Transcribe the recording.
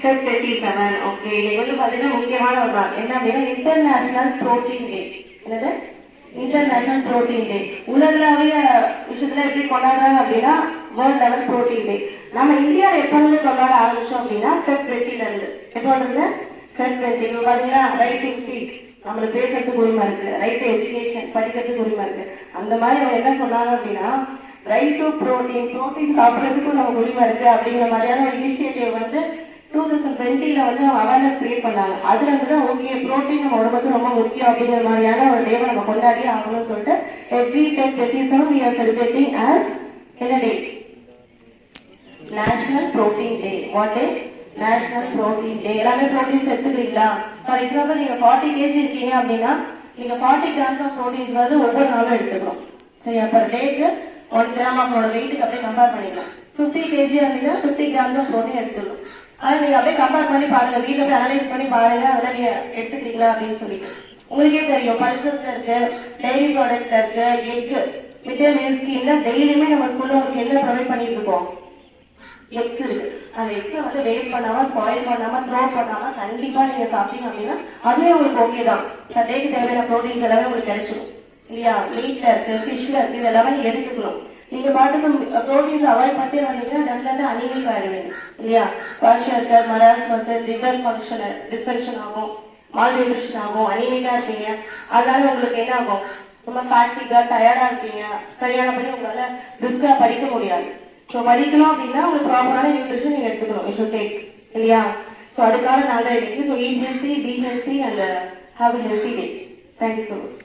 Feb 27. Okay, இன்னைக்கு வந்து பாத்தீங்கன்னா முக்கியமான ஒரு நாள் என்ன அப்படின்னா இன்டர்நேஷனல் புரோட்டீன் டே. என்னது? இன்டர்நேஷனல் புரோட்டீன் டே. உலகளாவிய விஷயத்துல எப்படி கொண்டாடுறாங்க அப்படின்னா வேர்ல்ட் லெவல் புரோட்டீன் டே. நம்ம இந்தியாவில் எப்போ வந்து கொண்டாட ஆரம்பிச்சோம் அப்படின்னா Feb 20ல இருந்து. எப்போ வந்து Feb 20. இப்போ பாத்தீங்கன்னா ரைட் டு ஸ்பீக், நம்மளுக்கு பேசுறதுக்கு உரிமை இருக்கு, ரைட் டு எஜுகேஷன், படிக்கிறதுக்கு உரிமை இருக்கு. அந்த மாதிரி அவங்க என்ன சொன்னாங்க அப்படின்னா ரைட் டு புரோட்டீன், புரோட்டீன் சாப்பிட்றதுக்கும் நமக்கு உரிமை இருக்கு அப்படிங்கிற மாதிரியான ஒரு இனிஷியேட்டிவ் வந்து 2020ல வந்து அவேர்னஸ் கிரியேட் பண்ணாங்க. அதுல இருந்து ஓகே புரோட்டீன் நம்ம உடம்புக்கு ரொம்ப முக்கியம் அப்படிங்கிற மாதிரியான ஒரு டேவை நம்ம கொண்டாடி ஆகணும்னு சொல்லிட்டு every Feb 27 we are celebrating as என்ன day? National protein day. What day? National protein day. எல்லாமே புரோட்டீன்ஸ் எடுத்துக்கிறீங்களா? ஃபார் எக்ஸாம்பிள் நீங்க 40 kg இருக்கீங்க அப்படின்னா நீங்க 40 grams ஆஃப் புரோட்டீன்ஸ் வந்து ஒவ்வொரு நாளும் எடுத்துக்கணும். சரியா? பர் டேக்கு 1 gram அவங்களோட வெயிட்டுக்கு அப்படியே கம்பேர் பண்ணிக்கலாம். 50 kg அப்படின்னா 50 grams ஆஃப் புரோட்டீன் எடுத்துக்கணும். ஆனா நீங்க அப்படியே கம்பேர் பண்ணி பாருங்க, வீட்டுல போய் அனலைஸ் பண்ணி பாருங்க, அதெல்லாம் நீங்க எடுத்துக்கிறீங்களா அப்படின்னு சொல்லிட்டு உங்களுக்கே தெரியும். பல்சஸ்ல இருக்கு, டெய்ரி ப்ராடக்ட்ல இருக்கு, எக், மிட்டே மில்க் ஸ்கீம்ல டெய்லியுமே நம்ம ஸ்கூல்ல உங்களுக்கு என்ன ப்ரொவைட் பண்ணிட்டு இருக்கோம்? எக்ஸ் இருக்கு. அந்த எக்ஸை வந்து வேஸ்ட் பண்ணாம, ஸ்பாயில் பண்ணாம, த்ரோ பண்ணாம கண்டிப்பா நீங்க சாப்பிட்டீங்க அப்படின்னா அதுவே உங்களுக்கு ஓகே தான். சண்டேக்கு தேவையான ப்ரோட்டீன்ஸ் எல்லாமே உங்களுக்கு கிடைச்சிடும் இல்லையா? மீட்ல இருக்கு, ஃபிஷ்ல இருக்கு, இது எல்லாமே நீங்க எடுத்துக்கணும். நீங்க பாட்டுக்கு ப்ரோட்டீன்ஸ் அவாய்ட் பண்ணிட்டே வந்தீங்கன்னா டெஃபினட்டா அனிமிக் ஆயிடுவீங்க இல்லையா? குவாஷியர், மராஸ்மஸ், லிவர் ஃபங்க்ஷன் டிஸ்ஃபங்க்ஷன் ஆகும், மால்நியூட்ரிஷன் ஆகும், அனிமிக்கா இருப்பீங்க. அதனால உங்களுக்கு என்ன ஆகும்? ரொம்ப ஃபேட்டிகா, டயர்டா இருப்பீங்க. சரியான படி உங்களால பிரிஸ்கா படிக்க முடியாது. ஸோ படிக்கணும் அப்படின்னா உங்களுக்கு ப்ராப்பரான நியூட்ரிஷன் நீங்க எடுத்துக்கணும். யூ டேக் இல்லையா? ஸோ அதுக்காக நாள் தான் இருக்கு. So eat healthy, be healthy and have a healthy day. Thank you so much.